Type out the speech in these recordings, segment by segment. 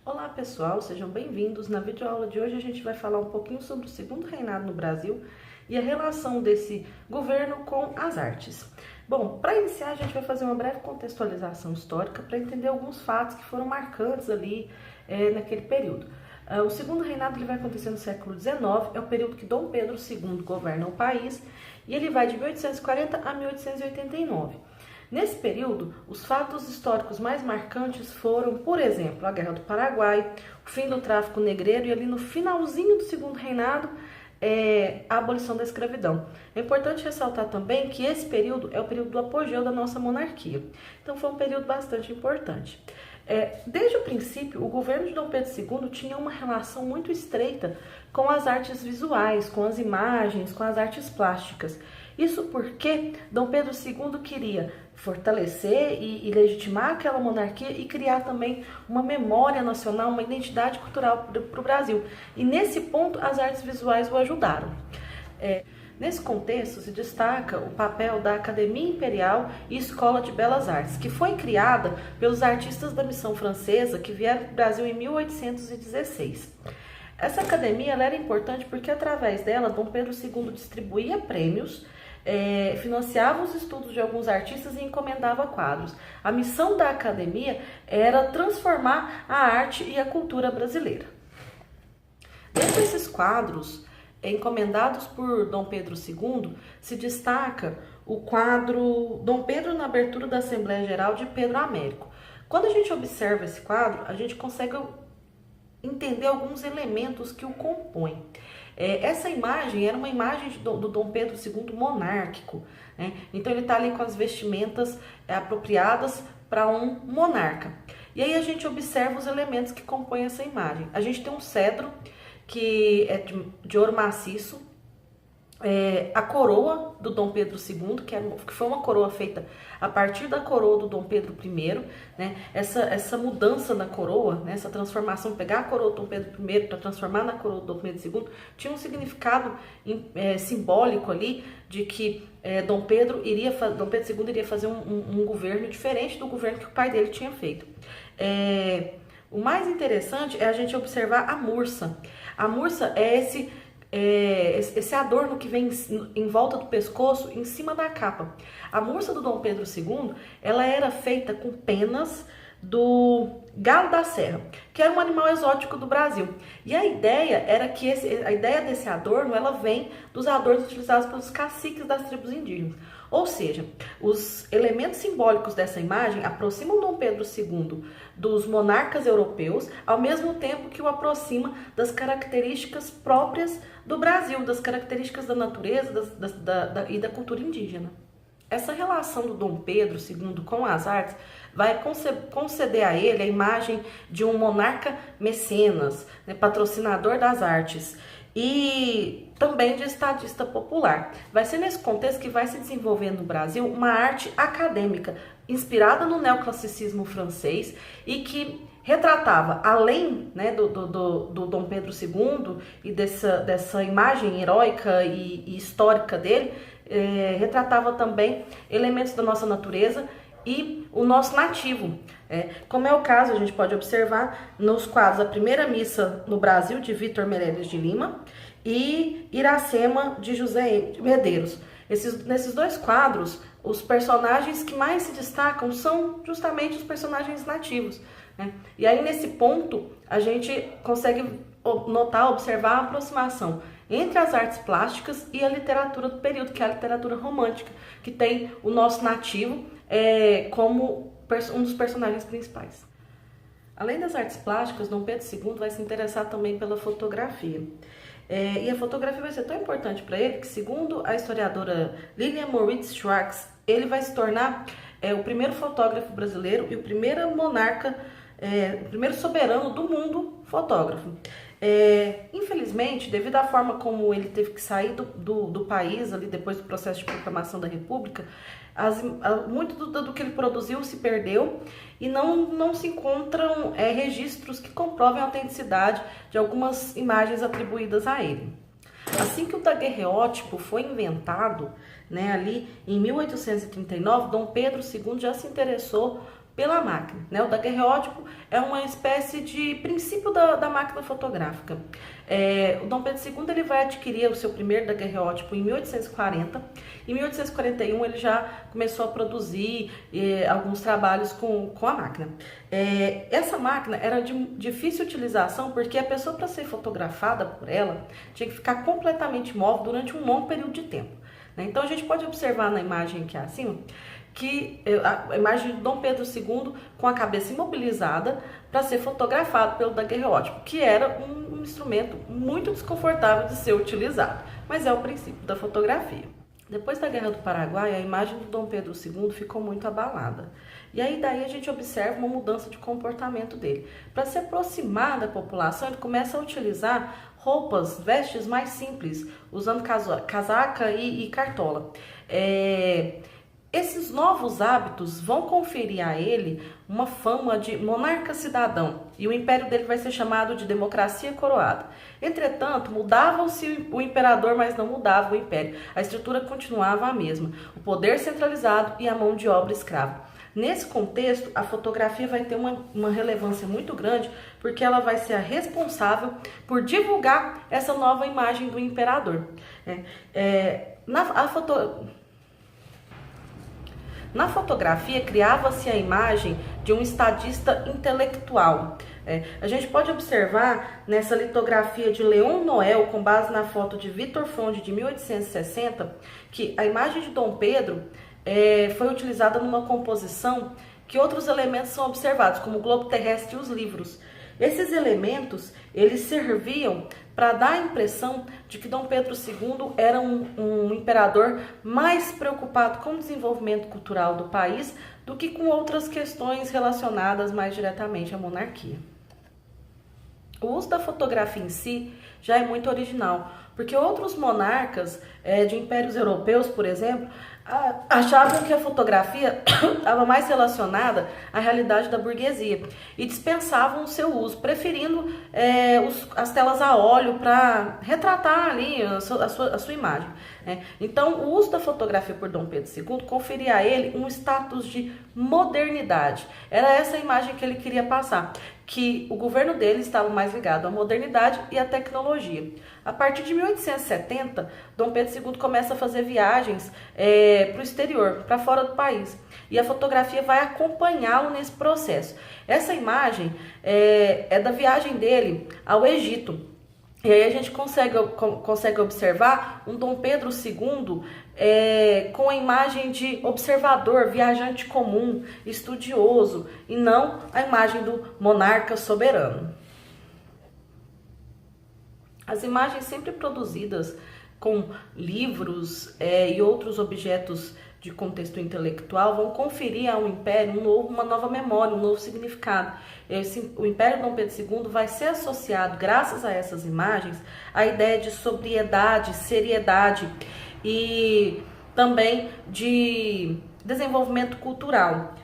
Olá pessoal, sejam bem-vindos. Na videoaula de hoje a gente vai falar um pouquinho sobre o segundo reinado no Brasil e a relação desse governo com as artes. Bom, para iniciar a gente vai fazer uma breve contextualização histórica para entender alguns fatos que foram marcantes ali naquele período. O segundo reinado ele vai acontecer no século XIX, é o período que Dom Pedro II governa o país e ele vai de 1840 a 1889. Nesse período, os fatos históricos mais marcantes foram, por exemplo, a Guerra do Paraguai, o fim do tráfico negreiro e ali no finalzinho do segundo reinado, a abolição da escravidão. É importante ressaltar também que esse período é o período do apogeu da nossa monarquia. Então foi um período bastante importante. Desde o princípio, o governo de Dom Pedro II tinha uma relação muito estreita com as artes visuais, com as imagens, com as artes plásticas. Isso porque Dom Pedro II queria fortalecer e legitimar aquela monarquia e criar também uma memória nacional, uma identidade cultural para o Brasil. E nesse ponto as artes visuais o ajudaram. Nesse contexto se destaca o papel da Academia Imperial e Escola de Belas Artes, que foi criada pelos artistas da missão francesa que vieram para o Brasil em 1816. Essa academia ela era importante porque através dela Dom Pedro II distribuía prêmios, financiava os estudos de alguns artistas e encomendava quadros. A missão da academia era transformar a arte e a cultura brasileira. Dentre esses quadros encomendados por Dom Pedro II, se destaca o quadro Dom Pedro na abertura da Assembleia Geral de Pedro Américo. Quando a gente observa esse quadro, a gente consegue entender alguns elementos que o compõem. Essa imagem era uma imagem do Dom Pedro II monárquico, né? Então ele está ali com as vestimentas apropriadas para um monarca. E aí a gente observa os elementos que compõem essa imagem. A gente tem um cedro que é de ouro maciço, a coroa do Dom Pedro II, que foi uma coroa feita a partir da coroa do Dom Pedro I, né? Essa mudança na coroa, né? Essa transformação, pegar a coroa do Dom Pedro I para transformar na coroa do Dom Pedro II, tinha um significado simbólico ali de que Dom Pedro II iria fazer um governo diferente do governo que o pai dele tinha feito. O mais interessante é a gente observar a mursa. A mursa é esse adorno que vem em volta do pescoço, em cima da capa. A mursa do Dom Pedro II, ela era feita com penas do galo da serra, que era um animal exótico do Brasil. E a ideia era que a ideia desse adorno, ela vem dos adornos utilizados pelos caciques das tribos indígenas. Ou seja, os elementos simbólicos dessa imagem aproximam Dom Pedro II dos monarcas europeus, ao mesmo tempo que o aproxima das características próprias do Brasil, das características da natureza e da cultura indígena. Essa relação do Dom Pedro II com as artes vai conceder a ele a imagem de um monarca mecenas, né, patrocinador das artes, e também de estadista popular. Vai ser nesse contexto que vai se desenvolver no Brasil uma arte acadêmica inspirada no neoclassicismo francês e que retratava, além, né, do Dom Pedro II e dessa imagem heróica e histórica dele, retratava também elementos da nossa natureza e o nosso nativo. Como é o caso, a gente pode observar nos quadros A Primeira Missa no Brasil, de Vítor Meirelles de Lima, e Iracema, de José Medeiros. Nesses dois quadros, os personagens que mais se destacam são justamente os personagens nativos, né? E aí, nesse ponto, a gente consegue notar, observar a aproximação entre as artes plásticas e a literatura do período, que é a literatura romântica, que tem o nosso nativo como um dos personagens principais. Além das artes plásticas, Dom Pedro II vai se interessar também pela fotografia. E a fotografia vai ser tão importante para ele que, segundo a historiadora Lilian Moritz Schwartz, ele vai se tornar o primeiro fotógrafo brasileiro e o primeiro monarca, o primeiro soberano do mundo fotógrafo. Infelizmente, devido à forma como ele teve que sair do país ali depois do processo de proclamação da República, muito do que ele produziu se perdeu e não se encontram registros que comprovem a autenticidade de algumas imagens atribuídas a ele. Assim que o daguerreótipo foi inventado, né, ali em 1839, Dom Pedro II já se interessou pela máquina, né? O daguerreótipo é uma espécie de princípio da máquina fotográfica. O Dom Pedro II ele vai adquirir o seu primeiro daguerreótipo em 1840. Em 1841 ele já começou a produzir alguns trabalhos com a máquina. Essa máquina era de difícil utilização porque a pessoa, para ser fotografada por ela, tinha que ficar completamente imóvel durante um longo período de tempo. Então a gente pode observar na imagem aqui acima que a imagem de Dom Pedro II com a cabeça imobilizada para ser fotografado pelo daguerreótipo, que era um instrumento muito desconfortável de ser utilizado, mas é o princípio da fotografia. Depois da Guerra do Paraguai, a imagem do Dom Pedro II ficou muito abalada. E aí daí a gente observa uma mudança de comportamento dele. Para se aproximar da população, ele começa a utilizar roupas, vestes mais simples, usando casaca e cartola. Esses novos hábitos vão conferir a ele uma fama de monarca cidadão, e o império dele vai ser chamado de democracia coroada. Entretanto, mudava-se o imperador, mas não mudava o império. A estrutura continuava a mesma, o poder centralizado e a mão de obra escrava. Nesse contexto, a fotografia vai ter uma relevância muito grande, porque ela vai ser a responsável por divulgar essa nova imagem do imperador. Na fotografia, criava-se a imagem de um estadista intelectual. A gente pode observar nessa litografia de Leon Noel, com base na foto de Victor Fronde de 1860, que a imagem de Dom Pedro foi utilizada numa composição que outros elementos são observados, como o globo terrestre e os livros. Esses elementos, eles serviam para dar a impressão de que Dom Pedro II era um imperador mais preocupado com o desenvolvimento cultural do país do que com outras questões relacionadas mais diretamente à monarquia. O uso da fotografia em si já é muito original, porque outros monarcas de impérios europeus, por exemplo, achavam que a fotografia estava mais relacionada à realidade da burguesia e dispensavam o seu uso, preferindo as telas a óleo para retratar ali a sua imagem. Então, o uso da fotografia por Dom Pedro II conferia a ele um status de modernidade. Era essa a imagem que ele queria passar, que o governo dele estava mais ligado à modernidade e à tecnologia. A partir de 1870, Dom Pedro II começa a fazer viagens para o exterior, para fora do país. E a fotografia vai acompanhá-lo nesse processo. Essa imagem é da viagem dele ao Egito. E aí a gente consegue observar um Dom Pedro II com a imagem de observador, viajante comum, estudioso, e não a imagem do monarca soberano. As imagens sempre produzidas com livros e outros objetos de contexto intelectual vão conferir ao Império uma nova memória, um novo significado. O Império Dom Pedro II vai ser associado, graças a essas imagens, à ideia de sobriedade, seriedade e também de desenvolvimento cultural.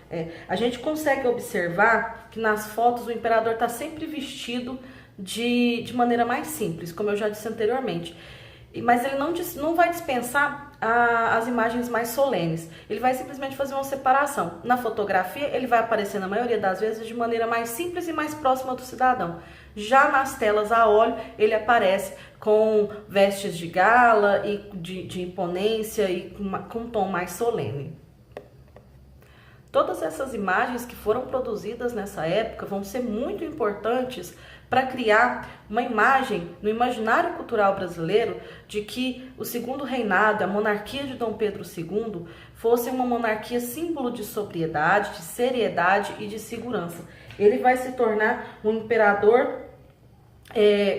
A gente consegue observar que nas fotos o imperador está sempre vestido de maneira mais simples, como eu já disse anteriormente. Mas ele não vai dispensar as imagens mais solenes. Ele vai simplesmente fazer uma separação. Na fotografia, ele vai aparecer, na maioria das vezes, de maneira mais simples e mais próxima do cidadão. Já nas telas a óleo, ele aparece com vestes de gala e de imponência e com um tom mais solene. Todas essas imagens que foram produzidas nessa época vão ser muito importantes para criar uma imagem no imaginário cultural brasileiro de que o segundo reinado, a monarquia de Dom Pedro II, fosse uma monarquia símbolo de sobriedade, de seriedade e de segurança. Ele vai se tornar um imperador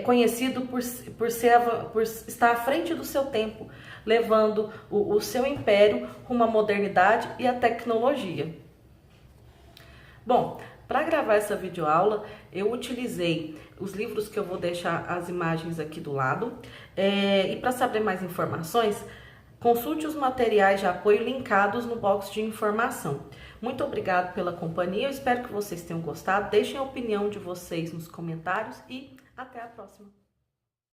conhecido por estar à frente do seu tempo, levando o seu império rumo à modernidade e à tecnologia. Bom, para gravar essa videoaula, eu utilizei os livros que eu vou deixar as imagens aqui do lado. E para saber mais informações, consulte os materiais de apoio linkados no box de informação. Muito obrigado pela companhia, eu espero que vocês tenham gostado. Deixem a opinião de vocês nos comentários e até a próxima.